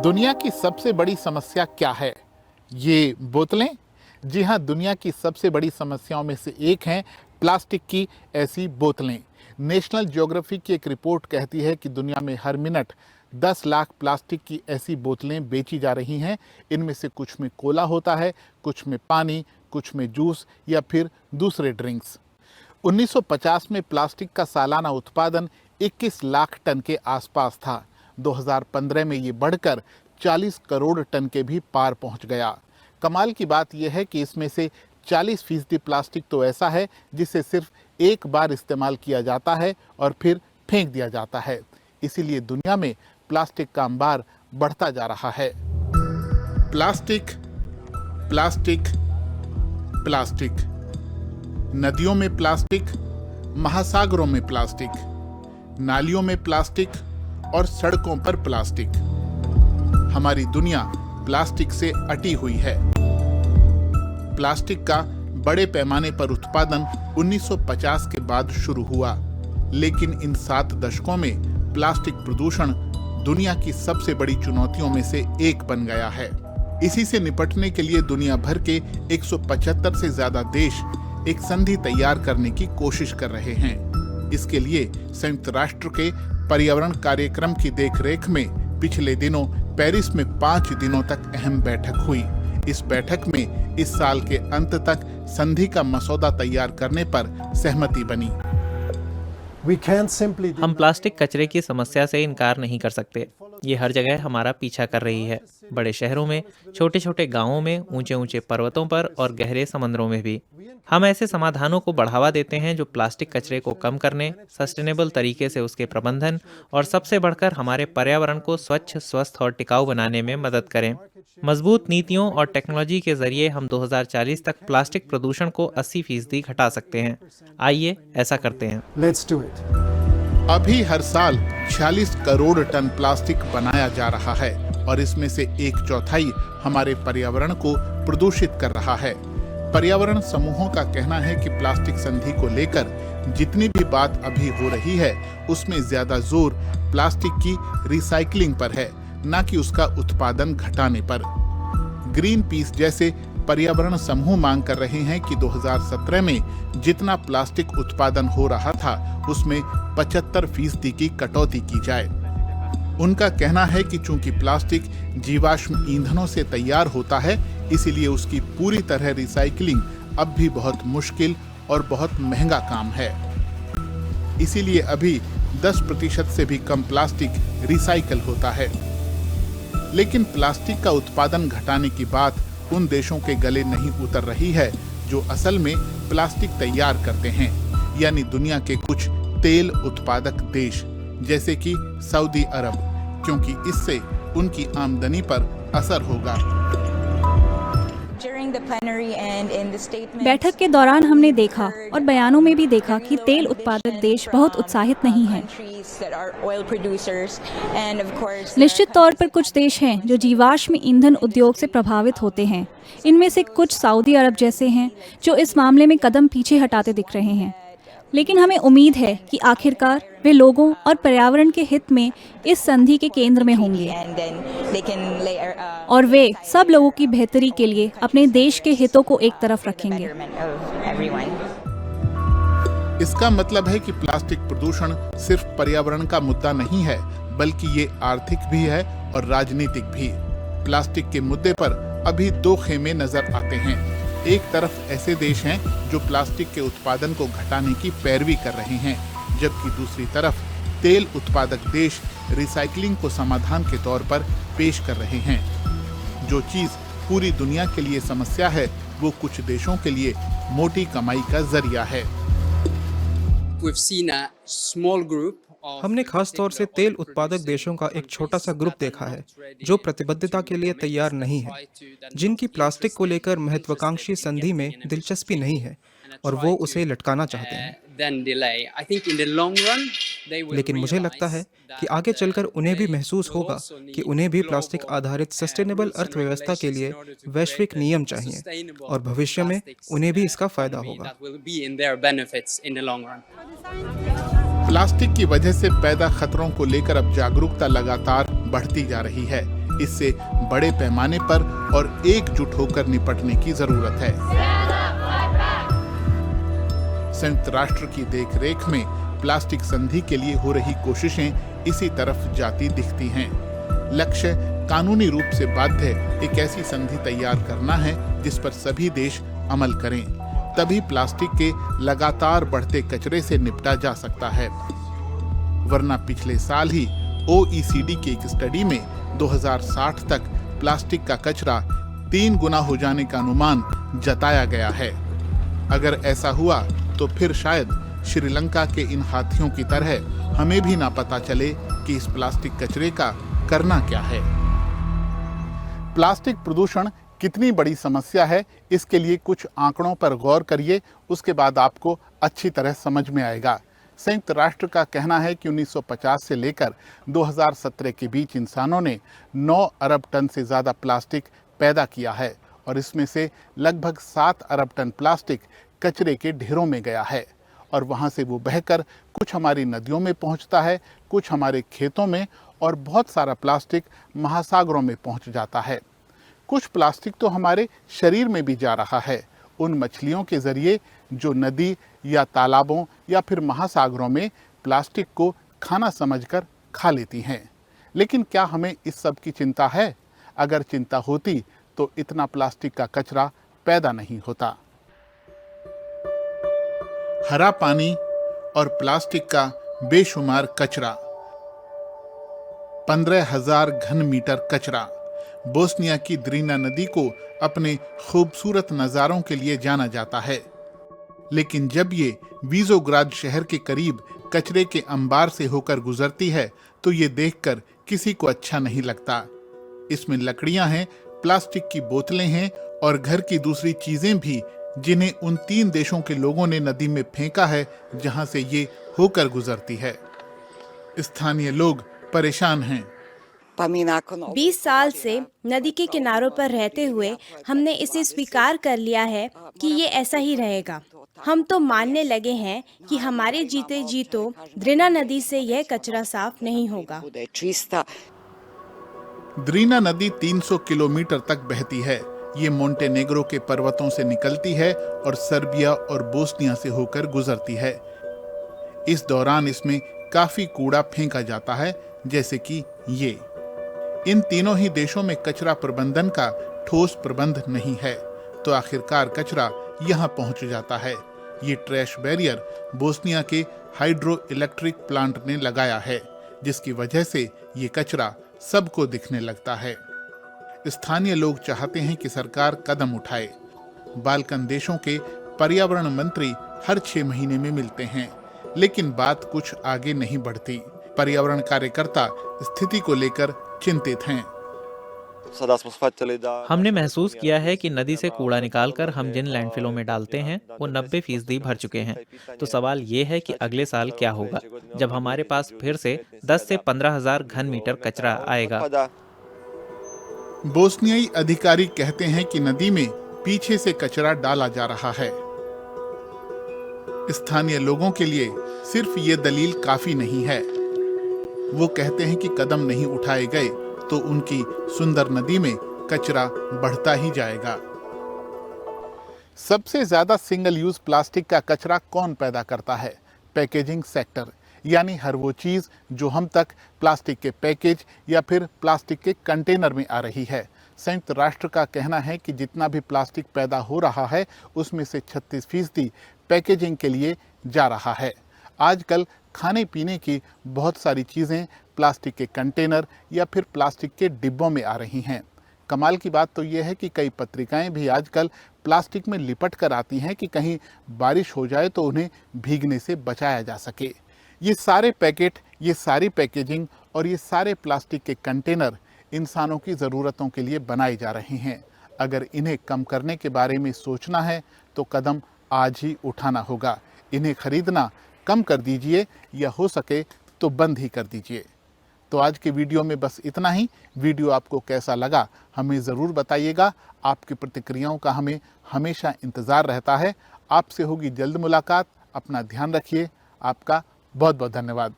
दुनिया की सबसे बड़ी समस्या क्या है? ये बोतलें? जी हाँ, दुनिया की सबसे बड़ी समस्याओं में से एक है प्लास्टिक की ऐसी बोतलें। नेशनल ज्योग्राफी की एक रिपोर्ट कहती है कि दुनिया में हर मिनट 10 लाख प्लास्टिक की ऐसी बोतलें बेची जा रही हैं। इनमें से कुछ में कोला होता है, कुछ में पानी, कुछ में जूस या फिर दूसरे ड्रिंक्स। 1950 में प्लास्टिक का सालाना उत्पादन 21 लाख टन के आसपास था। 2015 में ये बढ़कर 40 करोड़ टन के भी पार पहुंच गया। कमाल की बात यह है कि इसमें से 40% प्लास्टिक तो ऐसा है जिसे सिर्फ एक बार इस्तेमाल किया जाता है और फिर फेंक दिया जाता है। इसीलिए दुनिया में प्लास्टिक का अंबार बढ़ता जा रहा है। Plastic, plastic, plastic. नदियों में प्लास्टिक, महासागरों में प्लास्टिक, नालियों में प्लास्टिक और सड़कों पर प्लास्टिक। हमारी दुनिया प्लास्टिक से अटी हुई है। प्लास्टिक का बड़े पैमाने पर उत्पादन 1950 के बाद शुरू हुआ, लेकिन इन 7 दशकों में प्लास्टिक प्रदूषण दुनिया की सबसे बड़ी चुनौतियों में से एक बन गया है। इसी से निपटने के लिए दुनिया भर के 175 से ज्यादा देश एक संधि तैयार करने की कोशिश कर रहे हैं। इसके लिए संयुक्त राष्ट्र के पर्यावरण कार्यक्रम की देखरेख में पिछले दिनों पेरिस में 5 दिनों तक अहम बैठक हुई। इस बैठक में इस साल के अंत तक संधि का मसौदा तैयार करने पर सहमति बनी। हम प्लास्टिक कचरे की समस्या से इनकार नहीं कर सकते। ये हर जगह हमारा पीछा कर रही है, बड़े शहरों में, छोटे छोटे गांवों में, ऊंचे ऊंचे पर्वतों पर और गहरे समंदरों में भी। हम ऐसे समाधानों को बढ़ावा देते हैं जो प्लास्टिक कचरे को कम करने, सस्टेनेबल तरीके से उसके प्रबंधन और सबसे बढ़कर हमारे पर्यावरण को स्वच्छ, स्वस्थ और टिकाऊ बनाने में मदद करें। मजबूत नीतियों और टेक्नोलॉजी के जरिए हम 2040 तक प्लास्टिक प्रदूषण को 80% घटा सकते हैं। आइए ऐसा करते हैं। अभी हर साल 46 करोड़ टन प्लास्टिक बनाया जा रहा है और इसमें से 1/4 हमारे पर्यावरण को प्रदूषित कर रहा है। पर्यावरण समूहों का कहना है कि प्लास्टिक संधि को लेकर जितनी भी बात अभी हो रही है, उसमें ज्यादा जोर प्लास्टिक की रिसाइकलिंग पर है, न कि उसका उत्पादन घटाने पर। ग्रीन पीस जैसे पर्यावरण समूह मांग कर रहे हैं कि 2017 में जितना प्लास्टिक उत्पादन हो रहा था, उसमें 75% की कटौती की जाए। उनका कहना है कि चूंकि प्लास्टिक जीवाश्म ईंधनों से तैयार होता है, इसीलिए उसकी पूरी तरह रिसाइकलिंग अब भी बहुत मुश्किल और बहुत महंगा काम है। इसीलिए अभी 10% से भी कम प्लास्टिक रिसाइकल होता है। लेकिन प्लास्टिक का उत्पादन घटाने की बात उन देशों के गले नहीं उतर रही है जो असल में प्लास्टिक तैयार करते हैं, यानी दुनिया के कुछ तेल उत्पादक देश जैसे कि सऊदी अरब, क्योंकि इससे उनकी आमदनी पर असर होगा। बैठक के दौरान हमने देखा और बयानों में भी देखा कि तेल उत्पादक देश बहुत उत्साहित नहीं हैं। निश्चित तौर पर कुछ देश हैं जो जीवाश्म ईंधन उद्योग से प्रभावित होते हैं। इनमें से कुछ सऊदी अरब जैसे हैं जो इस मामले में कदम पीछे हटाते दिख रहे हैं। लेकिन हमें उम्मीद है कि आखिरकार वे लोगों और पर्यावरण के हित में इस संधि के केंद्र में होंगे और वे सब लोगों की बेहतरी के लिए अपने देश के हितों को एक तरफ रखेंगे। इसका मतलब है कि प्लास्टिक प्रदूषण सिर्फ पर्यावरण का मुद्दा नहीं है, बल्कि ये आर्थिक भी है और राजनीतिक भी। प्लास्टिक के मुद्दे पर अभी 2 खेमे नजर आते हैं। एक तरफ ऐसे देश हैं जो प्लास्टिक के उत्पादन को घटाने की पैरवी कर रहे हैं, जबकि दूसरी तरफ तेल उत्पादक देश रिसाइकलिंग को समाधान के तौर पर पेश कर रहे हैं। जो चीज पूरी दुनिया के लिए समस्या है, वो कुछ देशों के लिए मोटी कमाई का जरिया है। हमने खास तौर से तेल उत्पादक देशों का एक छोटा सा ग्रुप देखा है जो प्रतिबद्धता के लिए तैयार नहीं है, जिनकी प्लास्टिक को लेकर महत्वाकांक्षी संधि में दिलचस्पी नहीं है और वो उसे लटकाना चाहते हैं। लेकिन मुझे लगता है कि आगे चलकर उन्हें भी महसूस होगा कि उन्हें भी प्लास्टिक आधारित सस्टेनेबल अर्थव्यवस्था के लिए वैश्विक नियम चाहिए और भविष्य में उन्हें भी इसका फायदा होगा। प्लास्टिक की वजह से पैदा खतरों को लेकर अब जागरूकता लगातार बढ़ती जा रही है। इससे बड़े पैमाने पर और एकजुट होकर निपटने की जरूरत है। संयुक्त राष्ट्र की देखरेख में प्लास्टिक संधि के लिए हो रही कोशिशें इसी तरफ जाती दिखती हैं। लक्ष्य कानूनी रूप से बाध्य एक ऐसी संधि तैयार करना है जिस पर सभी देश अमल करें, तभी प्लास्टिक के लगातार बढ़ते कचरे से निपटा जा सकता है। वरना पिछले साल ही OECD की एक स्टडी में 2060 तक प्लास्टिक का कचरा 3 गुना हो जाने का अनुमान जताया गया है। अगर ऐसा हुआ तो फिर शायद श्रीलंका के इन हाथियों की तरह हमें भी ना पता चले कि इस प्लास्टिक कचरे का करना क्या है। प्लास्टिक प्रदूषण कितनी बड़ी समस्या है, इसके लिए कुछ आंकड़ों पर गौर करिए, उसके बाद आपको अच्छी तरह समझ में आएगा। संयुक्त राष्ट्र का कहना है कि 1950 से लेकर 2017 के बीच इंसानों ने 9 अरब टन से ज़्यादा प्लास्टिक पैदा किया है और इसमें से लगभग 7 अरब टन प्लास्टिक कचरे के ढेरों में गया है और वहाँ से वो बहकर कुछ हमारी नदियों में पहुँचता है, कुछ हमारे खेतों में और बहुत सारा प्लास्टिक महासागरों में पहुँच जाता है। कुछ प्लास्टिक तो हमारे शरीर में भी जा रहा है, उन मछलियों के जरिए जो नदी या तालाबों या फिर महासागरों में प्लास्टिक को खाना समझकर खा लेती हैं। लेकिन क्या हमें इस सब की चिंता है? अगर चिंता होती तो इतना प्लास्टिक का कचरा पैदा नहीं होता। हरा पानी और प्लास्टिक का बेशुमार कचरा, 15,000 घन मीटर कचरा। बोस्निया की द्रीना नदी को अपने खूबसूरत नज़ारों के लिए जाना जाता है, लेकिन जब ये विज़ोग्राद शहर के करीब कचरे के अंबार से होकर गुजरती है तो ये देखकर किसी को अच्छा नहीं लगता। इसमें लकड़ियां हैं, प्लास्टिक की बोतलें हैं और घर की दूसरी चीजें भी, जिन्हें उन 3 देशों के लोगों ने नदी में फेंका है जहां से ये होकर गुजरती है। स्थानीय लोग परेशान हैं। 20 साल से नदी के किनारों पर रहते हुए हमने इसे स्वीकार कर लिया है कि ये ऐसा ही रहेगा। हम तो मानने लगे हैं कि हमारे जीते जी तो द्रीना नदी से यह कचरा साफ नहीं होगा। द्रीना नदी 300 किलोमीटर तक बहती है। ये मोंटेनेग्रो के पर्वतों से निकलती है और सर्बिया और बोस्निया से होकर गुजरती है। इस दौरान इसमें काफी कूड़ा फेंका जाता है, जैसे कि ये। इन तीनों ही देशों में कचरा प्रबंधन का ठोस प्रबंध नहीं है, तो आखिरकार कचरा यहाँ पहुँच जाता है। ये ट्रैश बैरियर बोस्निया के हाइड्रो इलेक्ट्रिक प्लांट ने लगाया है, जिसकी वजह से ये कचरा सबको दिखने लगता है। स्थानीय लोग चाहते हैं कि सरकार कदम उठाए। बाल्कन देशों के पर्यावरण मंत्री हर 6 महीने में मिलते हैं, लेकिन बात कुछ आगे नहीं बढ़ती। पर्यावरण कार्यकर्ता स्थिति को लेकर चिंतित हैं। हमने महसूस किया है कि नदी से कूड़ा निकालकर हम जिन लैंडफिलों में डालते हैं वो 90% भर चुके हैं। तो सवाल ये है कि अगले साल क्या होगा, जब हमारे पास फिर से 10 से 15,000 घन मीटर कचरा आएगा। बोस्नियाई अधिकारी कहते हैं कि नदी में पीछे से कचरा डाला जा रहा है। स्थानीय लोगों के लिए सिर्फ ये दलील काफी नहीं है। वो कहते हैं कि कदम नहीं उठाए गए तो उनकी सुंदर नदी में कचरा बढ़ता ही जाएगा। सबसे ज्यादा सिंगल यूज प्लास्टिक का कचरा कौन पैदा करता है? पैकेजिंग सेक्टर, यानी हर वो चीज जो हम तक प्लास्टिक के पैकेज या फिर प्लास्टिक के कंटेनर में आ रही है। संयुक्त राष्ट्र का कहना है कि जितना भी प्लास्टिक पैदा हो रहा है उसमें से 36% पैकेजिंग के लिए जा रहा है। आजकल खाने पीने की बहुत सारी चीज़ें प्लास्टिक के कंटेनर या फिर प्लास्टिक के डिब्बों में आ रही हैं। कमाल की बात तो ये है कि कई पत्रिकाएं भी आजकल प्लास्टिक में लिपट कर आती हैं कि कहीं बारिश हो जाए तो उन्हें भीगने से बचाया जा सके। ये सारे पैकेट, ये सारी पैकेजिंग और ये सारे प्लास्टिक के कंटेनर इंसानों की ज़रूरतों के लिए बनाए जा रहे हैं। अगर इन्हें कम करने के बारे में सोचना है तो कदम आज ही उठाना होगा। इन्हें खरीदना कम कर दीजिए या हो सके तो बंद ही कर दीजिए। तो आज के वीडियो में बस इतना ही। वीडियो आपको कैसा लगा हमें ज़रूर बताइएगा। आपकी प्रतिक्रियाओं का हमें हमेशा इंतज़ार रहता है। आपसे होगी जल्द मुलाकात। अपना ध्यान रखिए। आपका बहुत बहुत धन्यवाद।